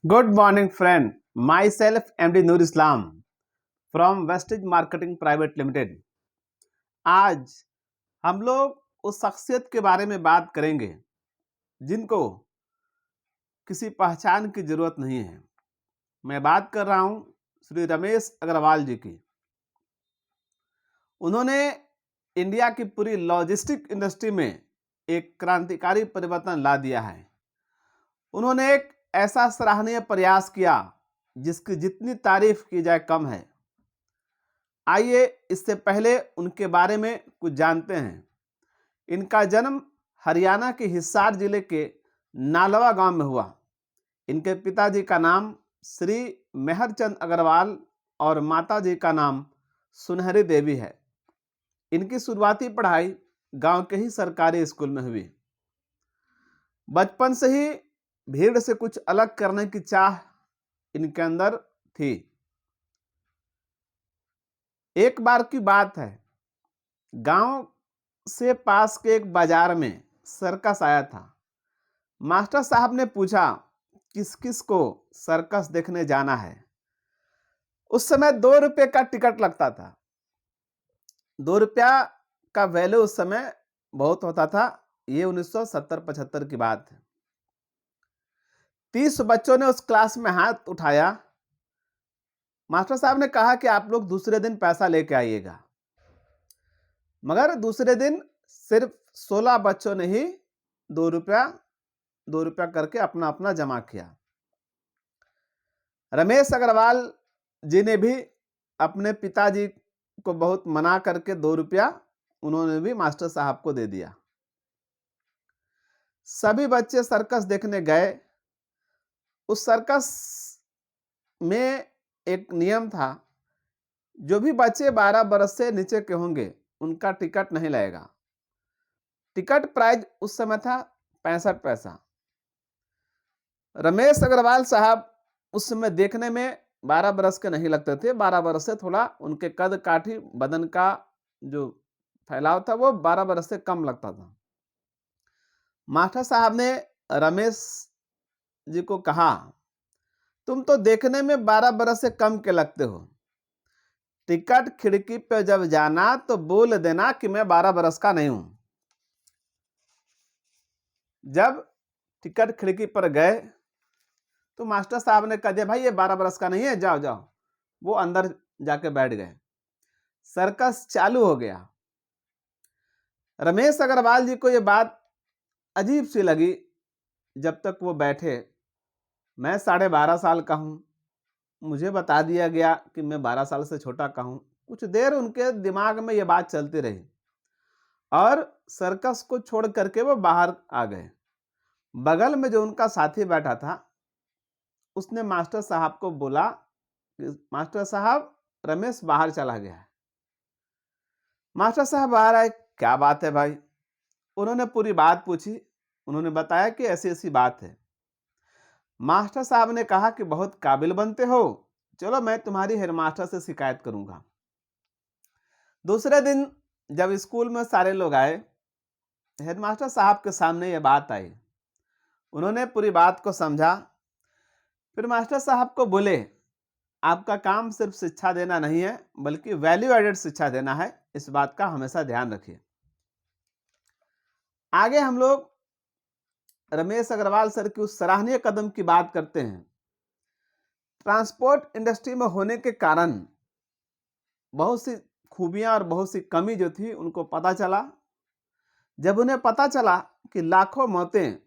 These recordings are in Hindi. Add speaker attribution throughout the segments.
Speaker 1: Good morning, friend. Myself, MD Noor Islam from Vestige Marketing Private Limited. आज हम लोग उस शख्सियत के बारे में बात करेंगे जिनको किसी पहचान की जरूरत नहीं है। मैं बात कर रहा हूं श्री रमेश अग्रवाल जी की। उन्होंने इंडिया की पूरी लॉजिस्टिक इंडस्ट्री में एक क्रांतिकारी परिवर्तन ला दिया है। उन्होंने एक ऐसा सराहनीय प्रयास किया जिसकी जितनी तारीफ की जाए कम है। आइए इससे पहले उनके बारे में कुछ जानते हैं। इनका जन्म हरियाणा के हिसार जिले के नालवा गांव में हुआ। इनके पिताजी का नाम श्री मेहरचंद अग्रवाल और माताजी का नाम सुनहरी देवी है। इनकी शुरुआती पढ़ाई गांव के ही सरकारी स्कूल में हुई। बचपन से ही भीड़ से कुछ अलग करने की चाह इनके अंदर थी। एक बार की बात है, गांव से पास के एक बाजार में सर्कस आया था। मास्टर साहब ने पूछा किस किस को सर्कस देखने जाना है। उस समय 2 रुपये का टिकट लगता था। 2 रुपया का वैल्यू उस समय बहुत होता था। ये 1970-75 की बात है। 30 बच्चों ने उस क्लास में हाथ उठाया। मास्टर साहब ने कहा कि आप लोग दूसरे दिन पैसा लेके आइएगा। मगर दूसरे दिन सिर्फ 16 बच्चों ने ही 2 रुपया करके अपना अपना जमा किया। रमेश अग्रवाल जी ने भी अपने पिताजी को बहुत मना करके 2 रुपया उन्होंने भी मास्टर साहब को दे दिया। सभी बच्चे सर्कस देखने गए। उस सर्कस में एक नियम था, जो भी बच्चे 12 बरस से नीचे के होंगे उनका टिकट नहीं लगेगा। टिकट प्राइस उस समय था 65 पैसा। रमेश अग्रवाल साहब उस समय देखने में 12 बरस के नहीं लगते थे। 12 बरस से थोड़ा उनके कद काठी बदन का जो फैलाव था वो 12 बरस से कम लगता था। मास्टर साहब ने रमेश जी को कहा, तुम तो देखने में 12 बरस से कम के लगते हो। टिकट खिड़की पे जब जाना तो बोल देना कि मैं 12 बरस का नहीं हूं। जब टिकट खिड़की पर गए तो मास्टर साहब ने कह दिया, भाई ये 12 बरस का नहीं है, जाओ जाओ। वो अंदर जाके बैठ गए। सर्कस चालू हो गया। रमेश अग्रवाल जी को ये बात अजीब सी लगी। जब तक वो बैठे, मैं 12.5 साल का हूं, मुझे बता दिया गया कि मैं 12 साल से छोटा का हूं। कुछ देर उनके दिमाग में ये बात चलती रही और सर्कस को छोड़ करके वो बाहर आ गए। बगल में जो उनका साथी बैठा था उसने मास्टर साहब को बोला कि मास्टर साहब, रमेश बाहर चला गया है। मास्टर साहब बाहर आए, क्या बात है भाई? उन्होंने पूरी बात पूछी। उन्होंने बताया कि ऐसी ऐसी बात है। मास्टर साहब ने कहा कि बहुत काबिल बनते हो, चलो मैं तुम्हारी हेडमास्टर से शिकायत करूंगा। दूसरे दिन जब स्कूल में सारे लोग आए, हेडमास्टर साहब के सामने यह बात आई। उन्होंने पूरी बात को समझा। फिर मास्टर साहब को बोले, आपका काम सिर्फ शिक्षा देना नहीं है बल्कि वैल्यू एडेड शिक्षा देना है। इस बात का हमेशा ध्यान रखिए। आगे हम लोग रमेश अग्रवाल सर की उस सराहनीय कदम की बात करते हैं। ट्रांसपोर्ट इंडस्ट्री में होने के कारण बहुत सी खूबियां और बहुत सी कमी जो थी उनको पता चला। जब उन्हें पता चला कि लाखों मौतें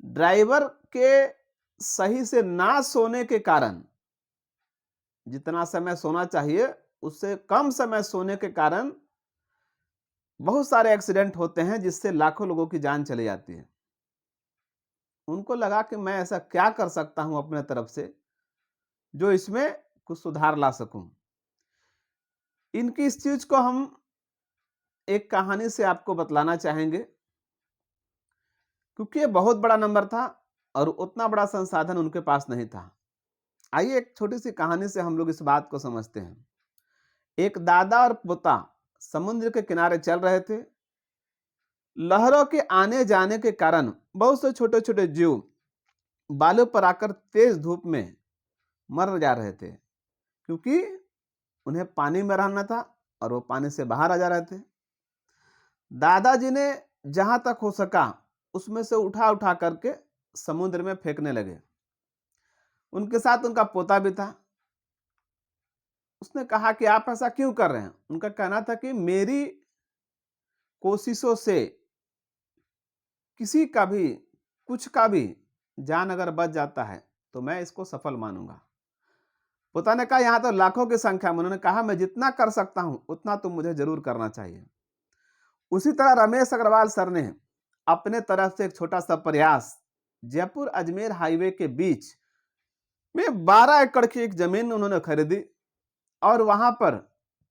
Speaker 1: ड्राइवर के सही से ना सोने के कारण, जितना समय सोना चाहिए उससे कम समय सोने के कारण बहुत सारे एक्सीडेंट होते हैं जिससे लाखों लोगों की जान चली जाती है। उनको लगा कि मैं ऐसा क्या कर सकता हूं अपने तरफ से जो इसमें कुछ सुधार ला सकूं। इनकी इस चीज को हम एक कहानी से आपको बतलाना चाहेंगे, क्योंकि ये बहुत बड़ा नंबर था और उतना बड़ा संसाधन उनके पास नहीं था। आइए एक छोटी सी कहानी से हम लोग इस बात को समझते हैं। एक दादा और पोता समुद्र के किनारे चल रहे थे। लहरों के आने जाने के कारण बहुत से छोटे छोटे जीव बालों पर आकर तेज धूप में मर जा रहे थे, क्योंकि उन्हें पानी में रहना था और वो पानी से बाहर आ जा रहे थे। दादाजी ने जहां तक हो सका उसमें से उठा उठा करके समुद्र में फेंकने लगे। उनके साथ उनका पोता भी था। उसने कहा कि आप ऐसा क्यों कर रहे हैं? उनका कहना था कि मेरी कोशिशों से किसी का भी, कुछ का भी जान अगर बच जाता है तो मैं इसको सफल मानूंगा। पोता ने कहा यहां तो लाखों की संख्या में। उन्होंने कहा मैं जितना कर सकता हूं उतना तुम मुझे जरूर करना चाहिए। उसी तरह रमेश अग्रवाल सर ने अपने तरफ से एक छोटा सा प्रयास, जयपुर अजमेर हाईवे के बीच में 12 एकड़ की एक जमीन उन्होंने खरीदी और वहां पर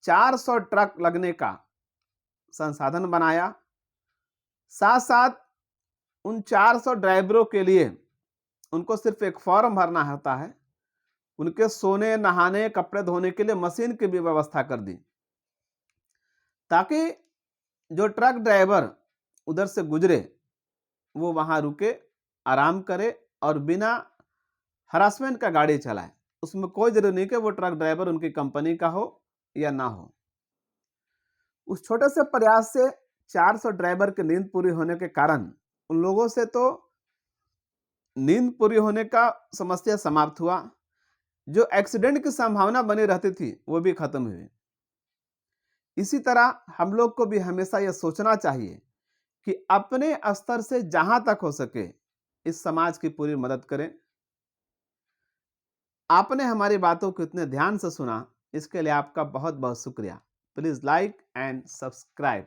Speaker 1: 400 ट्रक लगने का संसाधन बनाया। साथ साथ उन 400 ड्राइवरों के लिए उनको सिर्फ एक फॉर्म भरना होता है। उनके सोने, नहाने, कपड़े धोने के लिए मशीन की भी व्यवस्था कर दी, ताकि जो ट्रक ड्राइवर उधर से गुजरे वो वहां रुके, आराम करे और बिना हरासमेंट का गाड़ी चलाए। उसमें कोई जरूरी नहीं कि वो ट्रक ड्राइवर उनकी कंपनी का हो या ना हो। उस छोटे से प्रयास से 400 ड्राइवर की नींद पूरी होने के कारण उन लोगों से तो नींद पूरी होने का समस्या समाप्त हुआ, जो एक्सीडेंट की संभावना बनी रहती थी वो भी खत्म हुई। इसी तरह हम लोग को भी हमेशा यह सोचना चाहिए कि अपने स्तर से जहां तक हो सके इस समाज की पूरी मदद करें। आपने हमारी बातों को इतने ध्यान से सुना, इसके लिए आपका बहुत बहुत शुक्रिया। Please like and subscribe.